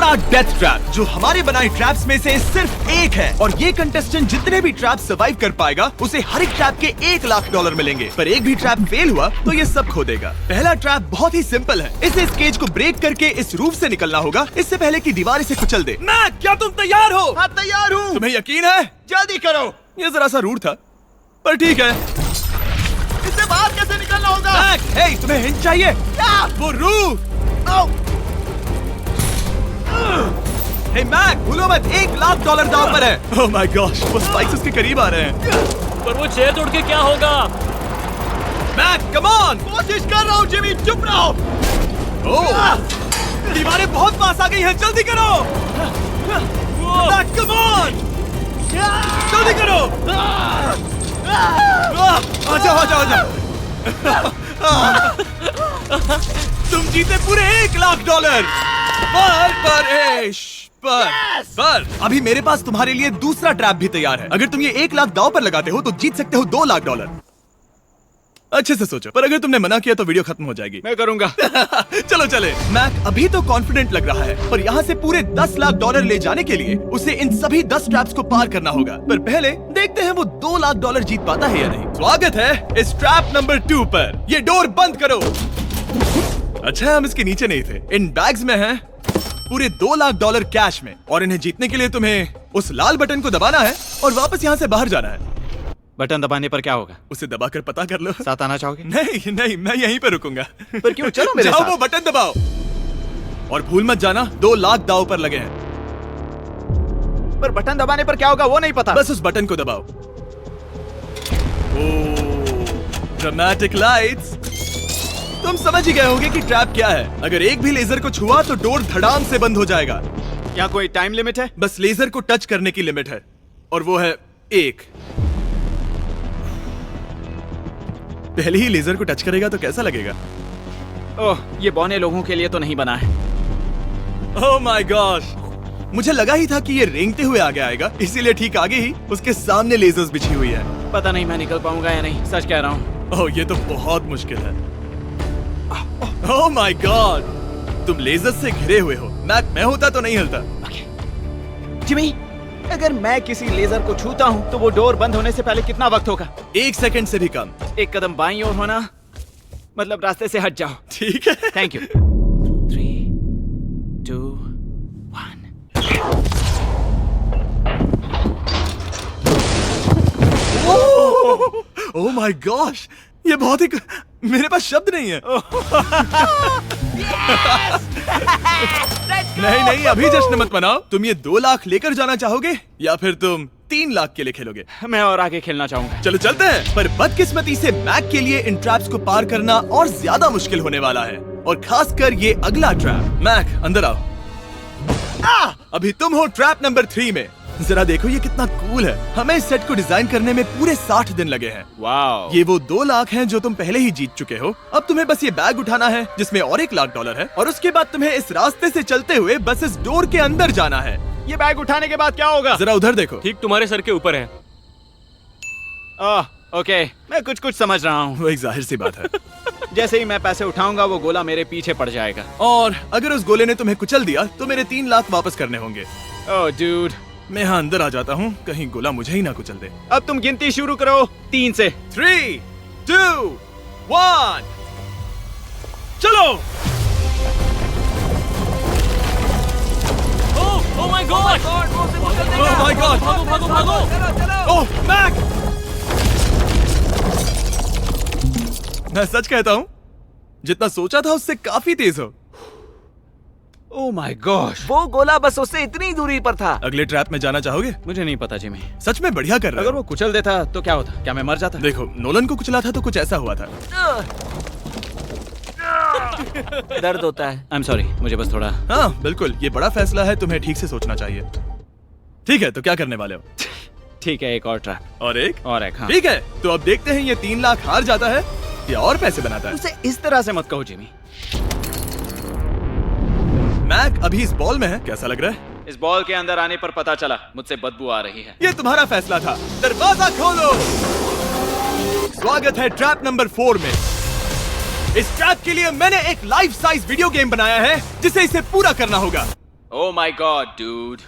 अगला death trap जो हमारे बनाए ट्रैप्स में से सिर्फ एक है, और ये कंटेस्टेंट जितने भी ट्रैप सर्वाइव कर पाएगा उसे हर एक ट्रैप के $1 लाख मिलेंगे। पर एक भी ट्रैप फेल हुआ तो ये सब खो देगा। पहला ट्रैप बहुत ही सिंपल है, इसे इस केज को ब्रेक करके इस रूफ से निकलना होगा इससे पहले कि दीवार इसे कुचल दे। मैक, क्या तुम तैयार हो? हाँ, तैयार हूँ। तुम्हें यकीन है? जल्दी करो। ये जरा सा रूड था पर ठीक है। इससे बाहर कैसे निकलना होगा? मैक, हे, तुम्हें हिंट चाहिए? क्या? वो रूफ। हे मैक, भूलो मत, $1 लाख दांव पर है। ओह माय गॉश, वो स्पाइक्स उसके करीब आ रहे हैं। पर वो चेयर तोड़ के क्या होगा? Mac, come on. कोशिश कर रहा हूँ जिमी, चुप रहो। ओह, दीवारें बहुत पास आ गई हैं, जल्दी करो। मैक, कम ऑन, जल्दी करो। आ जाओ। तुम जीते पूरे $1 लाख। पर अभी मेरे पास तुम्हारे लिए दूसरा ट्रैप भी तैयार है। अगर तुम ये $1 लाख दांव पर लगाते हो तो जीत सकते हो $2 लाख। अच्छे से सोचो, पर अगर तुमने मना किया तो वीडियो खत्म हो जाएगी। मैं करूंगा। चलो चले। मैक अभी तो कॉन्फिडेंट लग रहा है, पर यहाँ से पूरे $10 लाख ले जाने के लिए उसे इन सभी 10 ट्रैप्स को पार करना होगा। पर पहले देखते हैं वो $2 लाख जीत पाता है या नहीं। स्वागत है इस ट्रैप नंबर 2 पर। ये डोर बंद करो। अच्छा, हम इसके नीचे नहीं थे। इन बैग्स में है पूरे $2 लाख कैश में, और इन्हें जीतने के लिए तुम्हें उस लाल बटन को दबाना है और वापस यहाँ से बाहर जाना है। बटन दबाने पर क्या होगा? उसे दबाकर पता कर लो। साथ आना चाहोगे? नहीं, मैं यहीं पर रुकूंगा। पर क्यों? चलो मेरे जाओ, साथ। वो बटन दबाओ और भूल मत जाना $2 लाख दांव पर लगे हैं। पर बटन दबाने पर क्या होगा वो नहीं पता। बस उस बटन को दबाओ। Dramatic lights. तुम समझ ही गए होंगे कि ट्रैप क्या है। अगर एक भी लेजर को छुआ तो डोर धड़ाम से बंद हो जाएगा। क्या कोई टाइम लिमिट है? बस लेजर को टच करने की लिमिट है, और वो है 1। पहले ही लेजर को टच करेगा तो कैसा लगेगा? ओह, ये बौने लोगों के लिए तो नहीं बना है। ओह माय गॉश, मुझे लगा ही था कि ये रेंगते हुए आगे आएगा, इसीलिए ठीक आगे ही उसके सामने लेजर्स बिछी हुई है। पता नहीं मैं निकल पाऊंगा या नहीं, सच कह रहा हूँ। ओह, ये तो बहुत मुश्किल है। ओह माय गॉड, तुम लेजर से घिरे हुए हो। मैं होता तो नहीं हिलता। जिमी, अगर मैं किसी लेजर को छूता हूँ तो वो डोर बंद होने से पहले कितना वक्त होगा? 1 सेकंड से भी कम। 1 कदम बाईं ओर होना, मतलब रास्ते से हट जाओ। ठीक है, thank you. 3, 2, 1। Oh my gosh, ये बहुत ही मेरे पास शब्द नहीं है। नहीं, अभी जश्न मत मनाओ। तुम ये 2 लाख लेकर जाना चाहोगे या फिर तुम 3 लाख के लिए खेलोगे? मैं और आगे खेलना चाहूंगा। चलो चलते हैं। पर बदकिस्मती से मैक के लिए इन ट्रैप्स को पार करना और ज्यादा मुश्किल होने वाला है, और खासकर ये अगला ट्रैप। मैक, अंदर आओ। अभी तुम हो ट्रैप नंबर 3 में। जरा देखो ये कितना कूल है। हमें इस सेट को डिजाइन करने में पूरे 60 दिन लगे हैं। वाओ। ये वो 2 लाख हैं जो तुम पहले ही जीत चुके हो। अब तुम्हें बस ये बैग उठाना है जिसमें और $1 लाख है, और उसके बाद तुम्हें इस रास्ते से चलते हुए बस इस डोर के अंदर जाना है। ये बैग उठाने के बाद क्या होगा? जरा उधर देखो। ठीक तुम्हारे सर के ऊपर है। ओके, मैं कुछ समझ रहा हूँ। वो एक जाहिर सी बात है। जैसे ही मैं पैसे उठाऊंगा वो गोला मेरे पीछे पड़ जाएगा। और अगर उस गोले ने तुम्हें कुचल दिया तो मेरे 3 लाख वापस करने होंगे। ओह डूड, मैं यहाँ अंदर आ जाता हूँ, कहीं गोला मुझे ही ना कुचल दे। अब तुम गिनती शुरू करो 3 से। 3, 2, 1, चलो। Oh my God! Oh my God! भागो! ओह मैक! मैं सच कहता हूँ, जितना सोचा था उससे काफी तेज हो। ओह माय गॉश, वो गोला बस उससे इतनी दूरी पर था। अगले ट्रैप में जाना चाहोगे? मुझे नहीं पता जिमी। सच में बढ़िया कर रहे अगर हो। वो कुचल देता तो क्या होता? क्या मैं मर जाता? देखो, नोलन को कुचला था तो कुछ ऐसा हुआ था। दर्द होता है। आई एम सॉरी, मुझे बस थोड़ा। हाँ बिल्कुल, ये बड़ा फैसला है, तुम्हें ठीक से सोचना चाहिए। ठीक है, तो क्या करने वाले हो? ठीक है, एक और ट्रैप। और एक? हाँ। ठीक है, तो अब देखते हैं ये 3 लाख हार जाता है या और पैसे बनाता है। उसे इस तरह से मत कहो जिमी। मैक अभी इस बॉल में है, कैसा लग रहा है? इस बॉल के अंदर आने पर पता चला मुझसे बदबू आ रही है। ये तुम्हारा फैसला था, दरवाजा खोलो। स्वागत है ट्रैप नंबर 4 में। इस ट्रैप के लिए मैंने एक लाइफ साइज वीडियो गेम बनाया है जिसे इसे पूरा करना होगा। Oh my God dude.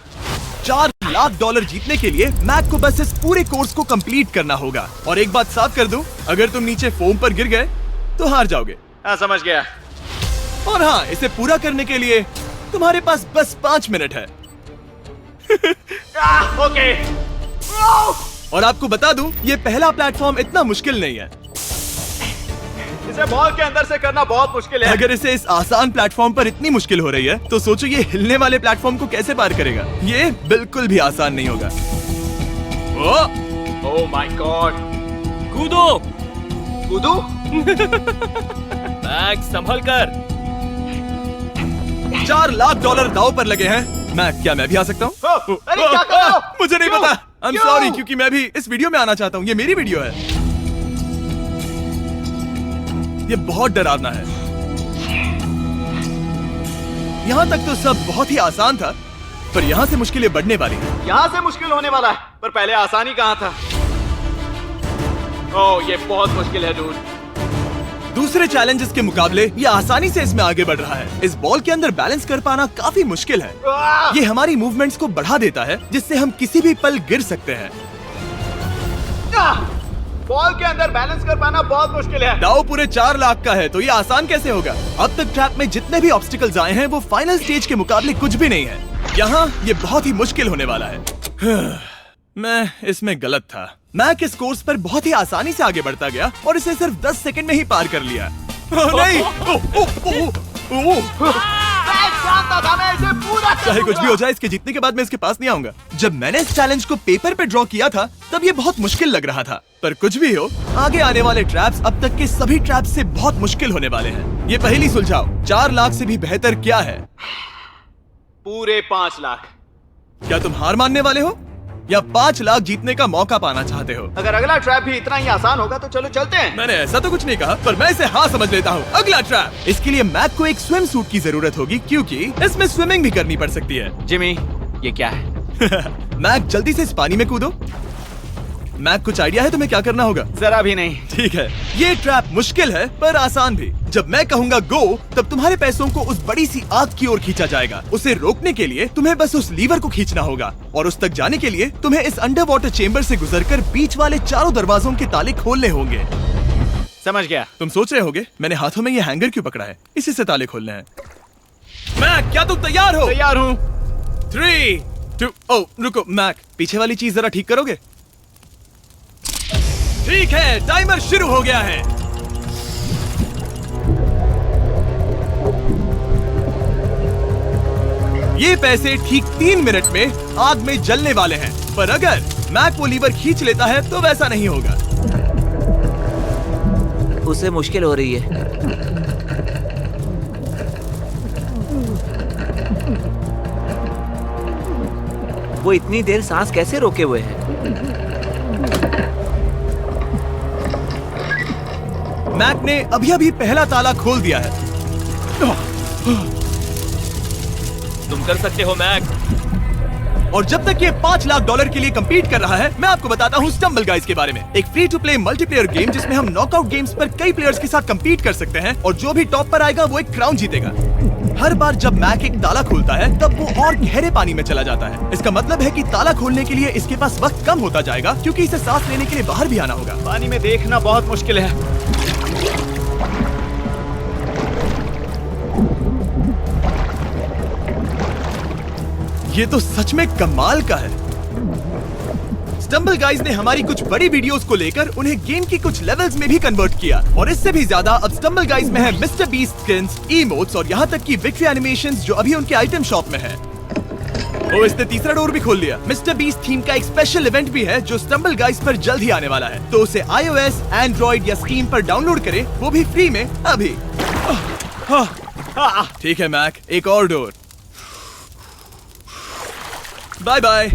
$4 lakh जीतने के लिए मैक को बस इस पूरे कोर्स को कंप्लीट करना होगा। और एक बात साफ कर दूं, अगर तुम नीचे फोम पर गिर गए तो हार जाओगे। हाँ समझ गया। और हाँ, इसे पूरा करने के लिए तुम्हारे पास बस 5 मिनट है। ओके। और आपको बता दूं, ये पहला प्लेटफॉर्म इतना मुश्किल नहीं है। इसे बॉल के अंदर से करना बहुत मुश्किल है। अगर इसे इस आसान प्लेटफॉर्म पर इतनी मुश्किल हो रही है, तो सोचो ये हिलने वाले प्लेटफॉर्म को कैसे पार करेगा। ये बिल्कुल भी आसान नहीं होगा। Oh my God. कूदो। कूदू? मैक संभल कर। $4 लाख दाव पर लगे हैं। क्या मैं भी आ सकता हूँ? अरे क्या कर रहे हो? मुझे नहीं क्यों? पता। I'm क्यों? sorry, क्योंकि मैं भी इस वीडियो में आना चाहता हूँ। ये मेरी वीडियो है। ये बहुत डरावना है। यहाँ तक तो सब बहुत ही आसान था, पर यहाँ से मुश्किलें बढ़ने वाली हैं। यहाँ से मुश्किल होने वाला है, पर पहले आसानी कहाँ था? ओह ये बहुत मुश्किल है डूड। दूसरे चैलेंजेस के मुकाबले ये आसानी से इसमें आगे बढ़ रहा है। इस बॉल के अंदर बैलेंस कर पाना काफी मुश्किल है। ये हमारी मूवमेंट्स को बढ़ा देता है, जिससे हम किसी भी पल गिर सकते हैं। बॉल के अंदर बैलेंस कर पाना बहुत मुश्किल है। दाव पूरे 4 लाख का है, तो ये आसान कैसे होगा? अब तक ट्रैक में जितने भी ऑब्स्टिकल्स आए हैं, वो फाइनल स्टेज के मुकाबले कुछ भी नहीं है। यहाँ ये बहुत ही मुश्किल होने वाला है। मैं इसमें गलत था। मैक इस कोर्स पर बहुत ही आसानी से आगे बढ़ता गया और इसे सिर्फ 10 सेकंड में ही पार कर लिया। नहीं! चाहे कुछ भी हो जाए, इसके जीतने के बाद मैं इसके पास नहीं आऊंगा। जब मैंने इस चैलेंज को पेपर पे ड्रॉ किया था, तब ये बहुत मुश्किल लग रहा था। पर कुछ भी हो, आगे आने वाले ट्रैप्स अब तक के सभी ट्रैप्स से बहुत मुश्किल होने वाले हैं। ये पहली सुलझाओ, 4 लाख से भी बेहतर क्या है? पूरे 5 लाख। क्या तुम हार मानने वाले हो, या 5 लाख जीतने का मौका पाना चाहते हो? अगर अगला ट्रैप भी इतना ही आसान होगा तो चलो चलते हैं। मैंने ऐसा तो कुछ नहीं कहा, पर मैं इसे हाँ समझ लेता हूँ। अगला ट्रैप। इसके लिए मैक को एक स्विम सूट की जरूरत होगी, क्योंकि इसमें स्विमिंग भी करनी पड़ सकती है। जिमी ये क्या है? मैक जल्दी से इस पानी में कूदो। मैक कुछ आइडिया है तुम्हें क्या करना होगा? जरा भी नहीं। ठीक है, ये ट्रैप मुश्किल है पर आसान भी। जब मैं कहूँगा गो, तब तुम्हारे पैसों को उस बड़ी सी आग की ओर खींचा जाएगा। उसे रोकने के लिए तुम्हें बस उस लीवर को खींचना होगा, और उस तक जाने के लिए तुम्हें इस अंडर वाटर चेम्बर से गुजरकर बीच वाले चारों दरवाजों के ताले खोलने होंगे। समझ गया। तुम सोच रहे होगे मैंने हाथों में ये हैंगर क्यों पकड़ा है? इसी से ताले खोलने हैं। मैक क्या तुम तैयार हो? तैयार हूँ। 3, 2, ओह रुको मैक, पीछे वाली चीज जरा ठीक करोगे? ठीक है, टाइमर शुरू हो गया है। ये पैसे ठीक 3 मिनट में आग में जलने वाले हैं, पर अगर मैक वो लीवर खींच लेता है तो वैसा नहीं होगा। उसे मुश्किल हो रही है। वो इतनी देर सांस कैसे रोके हुए है? मैक ने अभी पहला ताला खोल दिया है। तुम कर सकते हो मैक। और जब तक ये $5 लाख के लिए compete कर रहा है, मैं आपको बताता हूँ स्टम्बल गाइज के बारे में। एक free to play multiplayer game जिसमें हम नॉकआउट गेम्स पर कई प्लेयर्स के साथ compete कर सकते हैं, और जो भी टॉप पर आएगा वो एक क्राउन जीतेगा। हर बार जब मैक एक ताला खोलता है, तब वो और गहरे पानी में चला जाता है। इसका मतलब है कि ताला खोलने के लिए इसके पास वक्त कम होता जाएगा, क्योंकि इसे सांस लेने के लिए बाहर भी आना होगा। पानी में देखना बहुत मुश्किल है। ये तो सच में कमाल का है। स्टम्बल गाइज ने हमारी कुछ बड़ी वीडियोस को लेकर उन्हें गेम की कुछ लेवल्स में भी कन्वर्ट किया, और इससे भी ज्यादा अब स्टम्बल गाइज में है मिस्टर बीस्ट स्किन्स, इमोट्स और यहाँ तक की विक्ट्री एनिमेशंस जो अभी उनके आइटम शॉप में है। ओ, इसने तीसरा डोर भी खोल लिया। मिस्टर बीस्ट थीम का एक स्पेशल इवेंट भी है जो स्टम्बल गाइज पर जल्द ही आने वाला है, तो उसे iOS, Android या Steam पर डाउनलोड करें, वो भी फ्री में अभी। ठीक है मैक, एक और डोर। Bye bye.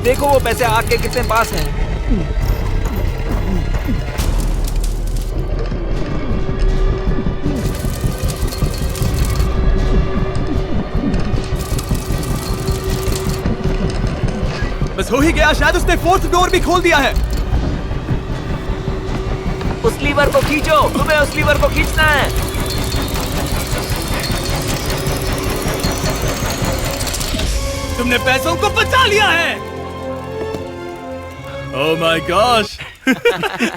देखो वो पैसे आग के कितने पास हैं। बस हो ही गया, शायद उसने 4th डोर भी खोल दिया है। उस लीवर को खींचो, तुम्हें उस लीवर को खींचना है। तुमने पैसों को बचा लिया है। ओह माय गॉश।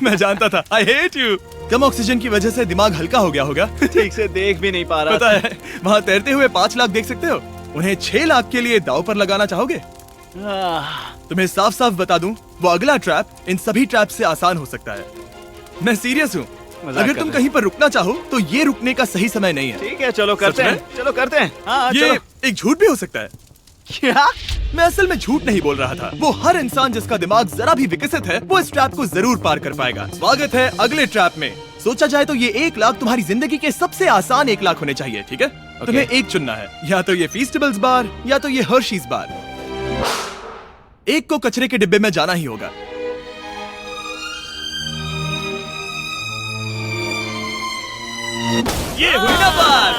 मैं जानता था। I hate you. Come oxygen की वजह से दिमाग हल्का हो गया होगा। ठीक से देख भी नहीं पा रहा पता है, वहाँ तैरते हुए 5 लाख देख सकते हो। उन्हें 6 लाख के लिए दांव पर लगाना चाहोगे? तुम्हें साफ साफ बता दूं, वो अगला ट्रैप इन सभी ट्रैप से आसान हो सकता है। मैं सीरियस हूँ। अगर तुम कहीं पर रुकना चाहो तो ये रुकने का सही समय नहीं है। ठीक है, चलो करते सच हैं, में? चलो करते हैं। हाँ, ये चलो। एक झूठ भी हो सकता है। क्या? मैं असल में झूठ नहीं बोल रहा था। वो हर इंसान जिसका दिमाग जरा भी विकसित है, वो इस ट्रैप को जरूर पार कर पाएगा। स्वागत है अगले ट्रैप में। सोचा जाए तो ये 1 लाख तुम्हारी जिंदगी के सबसे आसान 1 लाख होने चाहिए, ठीक है? तुम्हें एक चुनना है, या तो ये फीस्टेबल्स बार या तो ये हर्शीज बार। एक को कचरे के डिब्बे में जाना ही होगा। ये हुई ना बात।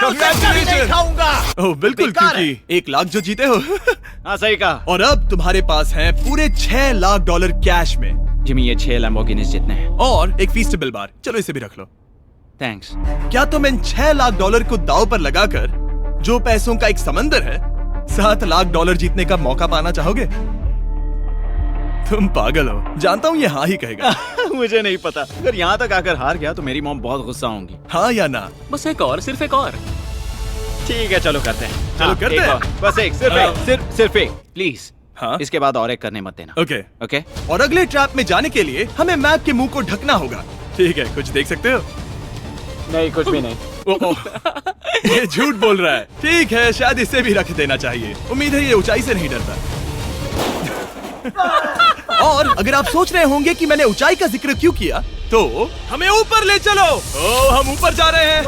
नहीं खाऊंगा। ओह बिल्कुल, बेकार है। क्योंकि 1 लाख जो जीते हो। हाँ, सही कहा। और अब तुम्हारे पास है पूरे $6 लाख कैश में, जिमी, ये 6 लैम्बोर्गिनीज जितने हैं। और एक फीस्टेबल बार। चलो इसे भी रख लो। थैंक्स। क्या तुम इन $6 लाख को दांव पर लगाकर, जो पैसों का एक समंदर है, $7 लाख जीतने का मौका पाना चाहोगे? तुम पागल हो, जानता हूँ ये हाँ ही कहेगा। मुझे नहीं पता। अगर यहाँ तक आकर हार गया तो मेरी मॉम बहुत गुस्सा होंगी। हाँ या ना? बस एक और, सिर्फ एक और। ठीक है, चलो करते हैं। चलो करते एक हैं। और। बस एक, सिर्फ एक, सिर्फ एक, प्लीज। हाँ? इसके बाद और एक करने मत देना। ओके। ओके? और अगले ट्रैप में जाने के लिए हमें मैप के मुंह को ढकना होगा। ठीक है, कुछ देख सकते हो? नहीं, कुछ भी नहीं। ये झूठ बोल रहा है। ठीक है, शायद इसे भी रख देना चाहिए। उम्मीद है ये ऊंचाई से नहीं डरता। और अगर आप सोच रहे होंगे कि मैंने ऊंचाई का जिक्र क्यों किया, तो हमें ऊपर ले चलो। ओह, हम ऊपर जा रहे हैं।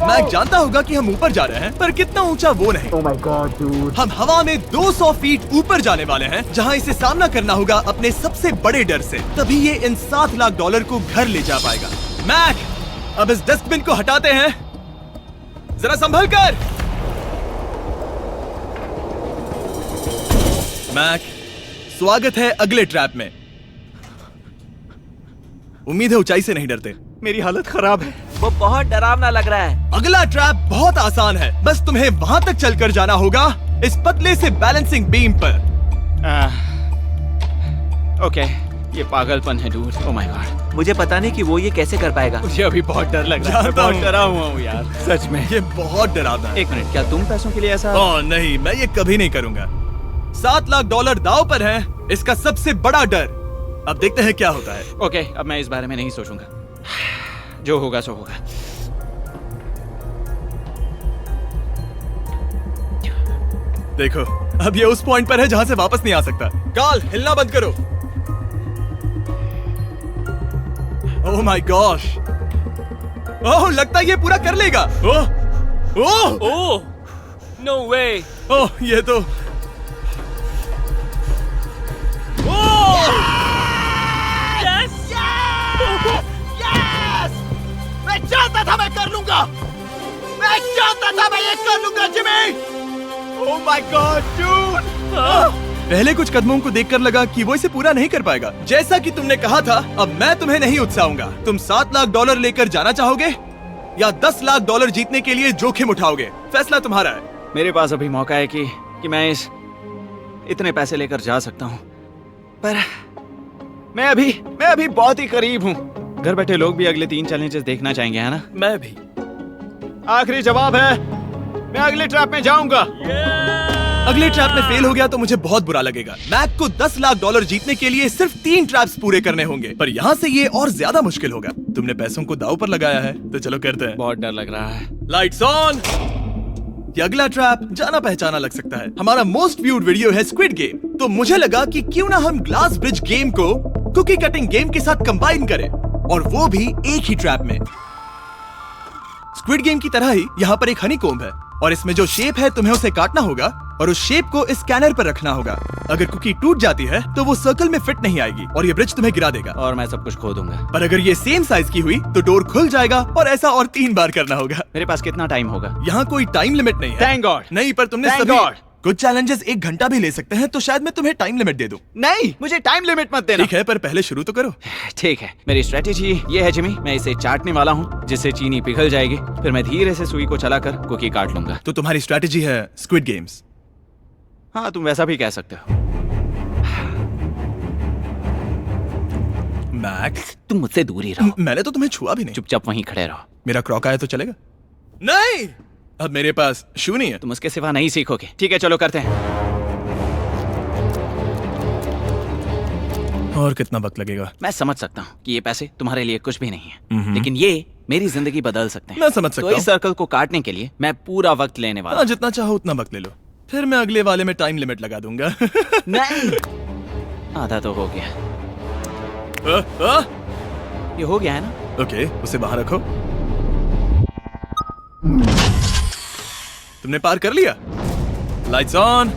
मैं जानता होगा कि हम ऊपर जा रहे हैं, पर कितना ऊंचा वो नहीं। Oh my god, dude. हम हवा में 200 फीट ऊपर जाने वाले हैं, जहां इसे सामना करना होगा अपने सबसे बड़े डर से। तभी ये इन $7 लाख को घर ले जा पाएगा। मैक, अब इस डस्टबिन को हटाते हैं। जरा संभल कर। मैक, स्वागत है अगले ट्रैप में। उम्मीद है ऊंचाई से नहीं डरते। मेरी हालत खराब है। वो बहुत डरावना लग रहा है। अगला ट्रैप बहुत आसान है, बस तुम्हें वहां तक चलकर जाना होगा, इस पतले से बैलेंसिंग बीम पर। ओके, ये पागलपन है डूड। ओह माय गॉड, मुझे पता नहीं कि वो ये कैसे कर पाएगा। मुझे अभी बहुत डर लग रहा है। जानता बहुत हूँ। डरा हुआ हूँ यार, सच में। ये बहुत डरावना है। एक मिनट, क्या तुम पैसों के लिए ऐसा? ओह नहीं, मैं ये कभी नहीं करूंगा। $7 लाख दांव पर है, इसका सबसे बड़ा डर। अब देखते हैं क्या होता है। ओके, अब मैं इस बारे में नहीं सोचूंगा। जो होगा सो होगा। देखो, अब ये उस पॉइंट पर है जहां से वापस नहीं आ सकता। कार्ल, हिलना बंद करो। ओह माय गॉश। ओह, लगता है ये पूरा कर लेगा। ओह ओह ओह, नो वे। ओह, ये तो मैं चाहता था मैं कर लूंगा। मैं चाहता था मैं ये कर लूंगा, Jimmy. Oh my God, dude. पहले कुछ कदमों को देखकर लगा कि वो इसे पूरा नहीं कर पाएगा। जैसा कि तुमने कहा था, अब मैं तुम्हें नहीं उकसाऊंगा। तुम $7 लाख लेकर जाना चाहोगे या $10 लाख जीतने के लिए जोखिम उठाओगे? फैसला तुम्हारा है। मेरे पास अभी मौका है कि मैं इतने पैसे लेकर जा सकता हूँ, पर मैं अभी बहुत ही करीब हूँ। घर बैठे लोग भी अगले 3 चैलेंजेस देखना चाहेंगे, है ना? मैं भी। आखिरी जवाब है, मैं अगले ट्रैप में जाऊंगा। अगले ट्रैप में फेल हो गया तो मुझे बहुत बुरा लगेगा। मैक को $10 लाख जीतने के लिए सिर्फ 3 ट्रैप्स पूरे करने होंगे, पर यहाँ से ये और ज्यादा मुश्किल होगा। तुमने पैसों को दांव पर लगाया है, तो चलो करते हैं। बहुत डर लग रहा है। Lights on. ये अगला ट्रैप जाना पहचाना लग सकता है। हमारा मोस्ट व्यूड वीडियो है स्क्विड गेम, तो मुझे लगा कि क्यों ना हम ग्लास ब्रिज गेम को कुकी कटिंग गेम के साथ कंबाइन करें, और वो भी एक ही ट्रैप में। स्क्विड गेम की तरह ही यहाँ पर एक हनीकॉम्ब है, और इसमें जो शेप है तुम्हें उसे काटना होगा और उस शेप को इस स्कैनर पर रखना होगा। अगर कुकी टूट जाती है तो वो सर्कल में फिट नहीं आएगी और ये ब्रिज तुम्हें गिरा देगा। और मैं सब कुछ खो दूंगा। पर अगर ये सेम साइज की हुई तो डोर खुल जाएगा, और ऐसा और 3 बार करना होगा। मेरे पास कितना टाइम होगा? यहाँ कोई टाइम लिमिट नहीं है। Thank God. नहीं, पर तुमने Thank सभी God. कुछ चैलेंजेस 1 घंटा भी ले सकते हैं, तो शायद मैं तुम्हें टाइम लिमिट दे दूं। नहीं, मुझे टाइम लिमिट मत देना। ठीक है, पर पहले शुरू तो करो। ठीक है, मेरी स्ट्रेटेजी ये है जिमी, मैं इसे चाटने वाला हूँ जिससे चीनी पिघल जाएगी, फिर मैं धीरे से सुई को चलाकर कुकी काट लूंगा। तो तुम्हारी स्ट्रेटेजी है स्क्विड गेम्स। हाँ, तुम वैसा भी कह सकते हो। मैक, तुम मुझसे दूर ही रहो। मैंने तो तुम्हें छुआ भी नहीं। चुपचाप वहीं खड़े रहो। मेरा क्रॉक आया तो चलेगा? नहीं, अब मेरे पास शू नहीं है। तुम उसके सिवा नहीं सीखोगे। ठीक है, चलो करते हैं। और कितना वक्त लगेगा? मैं समझ सकता हूँ कि ये पैसे तुम्हारे लिए कुछ भी नहीं है, लेकिन ये मेरी जिंदगी बदल सकते हैं। मैं समझ सकता तो इस हूँ। सर्कल को काटने के लिए मैं पूरा वक्त लेने वाला हाँ, जितना चाहो उतना वक्त ले लो, फिर मैं अगले वाले में टाइम लिमिट लगा दूंगा। नहीं, आधा तो हो गया। ये हो गया है ना? ओके, उसे बाहर रखो। तुमने पार कर लिया। Lights on.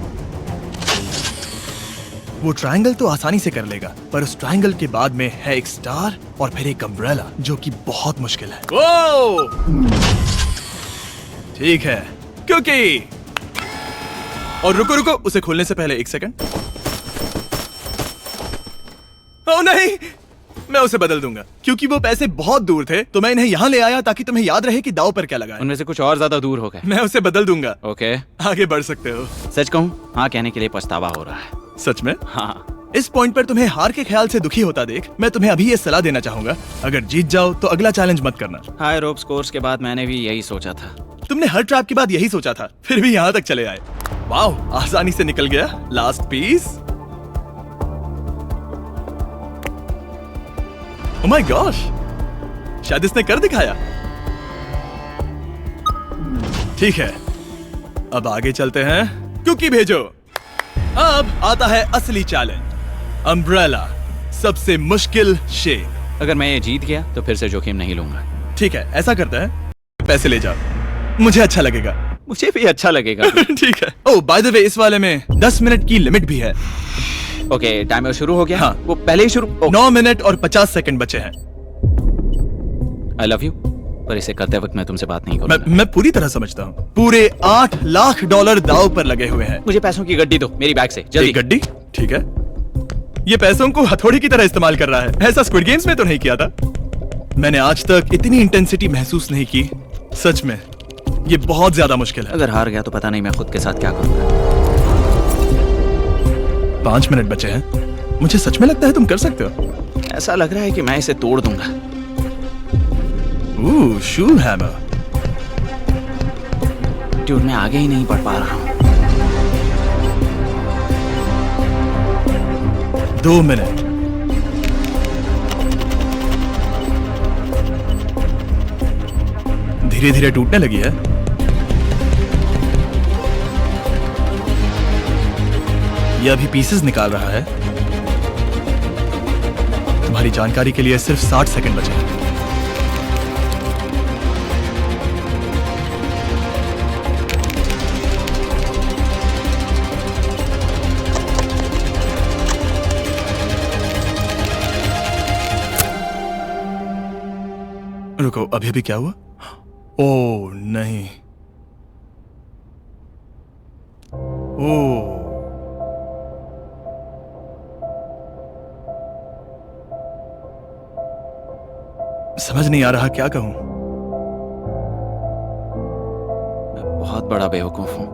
वो ट्रायंगल तो आसानी से कर लेगा, पर उस ट्रायंगल के बाद में है एक स्टार और फिर एक अम्ब्रेला, जो कि बहुत मुश्किल है। ओ! ठीक है, क्योंकि और रुको रुको, उसे खोलने से पहले 1 सेकंड। ओ नहीं, मैं उसे बदल दूंगा, क्योंकि वो पैसे बहुत दूर थे, तो मैं इन्हें यहाँ ले आया ताकि तुम्हें याद रहे कि दाव पर क्या लगा है। उनमें से कुछ और ज्यादा दूर हो गए। मैं उसे बदल दूंगा। ओके, आगे बढ़ सकते हो। सच कहूँ, हाँ कहने के लिए पछतावा हो रहा है। सच में? हाँ, इस पॉइंट पर तुम्हें हार के ख्याल से दुखी होता देख मैं तुम्हें अभी ये सलाह देना चाहूंगा, अगर जीत जाओ तो अगला चैलेंज मत करना। हाई रोप स्कोर्स के बाद मैंने भी यही सोचा था। तुमने हर ट्रैप के बाद यही सोचा था, फिर भी यहाँ तक चले आए। वाओ, आसानी से निकल गया। Last piece. Oh my gosh, शायद इसने कर दिखाया। ठीक है, अब आगे चलते हैं। कुकी भेजो। अब आता है असली चैलेंज, अम्ब्रेला, सबसे मुश्किल शेप। अगर मैं ये जीत गया तो फिर से जोखिम नहीं लूंगा। ठीक है, ऐसा करते हैं, पैसे ले जाओ, मुझे अच्छा लगेगा। मुझे भी अच्छा लगेगा। ठीक है। ओह बाय द वे, इस वाले में 10 मिनट की लिमिट भी है। ओके, टाइमर शुरू हो गया। हाँ। वो पहले ही शुरू। 9 मिनट और 50 सेकंड बचे हैं। आई लव यू, पर इसे करते वक्त मैं तुमसे बात नहीं मैं करूंगा। मैं पूरी तरह समझता हूँ। पूरे $8 लाख दाव पर लगे हुए हैं। मुझे पैसों की गड्डी दो मेरी बैग से, जल्दी। एक गड्डी? ठीक है। ये पैसों को हथौड़ी की तरह इस्तेमाल कर रहा है। ऐसा स्क्विड गेम्स में तो नहीं किया था। मैंने आज तक इतनी इंटेंसिटी महसूस नहीं की। सच में ये बहुत ज्यादा मुश्किल है। अगर हार गया तो पता नहीं मैं खुद के साथ क्या करूंगा। 5 मिनट बचे हैं। मुझे सच में लगता है तुम कर सकते हो। ऐसा लग रहा है कि मैं इसे तोड़ दूंगा। शू हैमर। ड्यूड, मैं आगे ही नहीं बढ़ पा रहा हूँ। 2 मिनट। धीरे धीरे टूटने लगी है। यह अभी पीसेस निकाल रहा है। तुम्हारी जानकारी के लिए सिर्फ 60 सेकंड बचे हैं। रुको, अभी अभी क्या हुआ? ओह नहीं। ओह, समझ नहीं आ रहा क्या कहूं। मैं बहुत बड़ा बेवकूफ हूँ।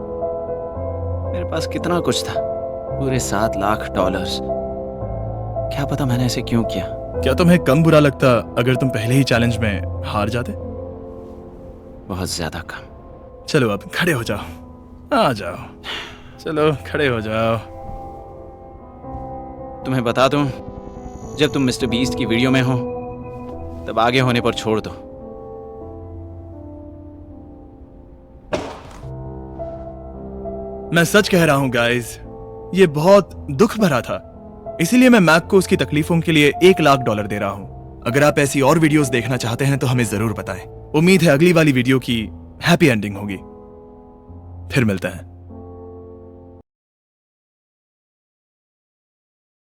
मेरे पास कितना कुछ था, पूरे $7 लाख। क्या पता मैंने ऐसे क्यों किया। क्या तुम्हें कम बुरा लगता अगर तुम पहले ही चैलेंज में हार जाते? बहुत ज्यादा कम। चलो अब खड़े हो जाओ, आ जाओ, चलो खड़े हो जाओ। तुम्हें बता दूं, जब तुम मिस्टर बीस्ट की वीडियो में हो तब आगे होने पर छोड़ दो। मैं सच कह रहा हूं गाइस, ये बहुत दुख भरा था, इसीलिए मैं मैक को उसकी तकलीफों के लिए $1 लाख दे रहा हूं। अगर आप ऐसी और वीडियोस देखना चाहते हैं तो हमें जरूर बताएं। उम्मीद है अगली वाली वीडियो की हैप्पी एंडिंग होगी। फिर मिलते हैं।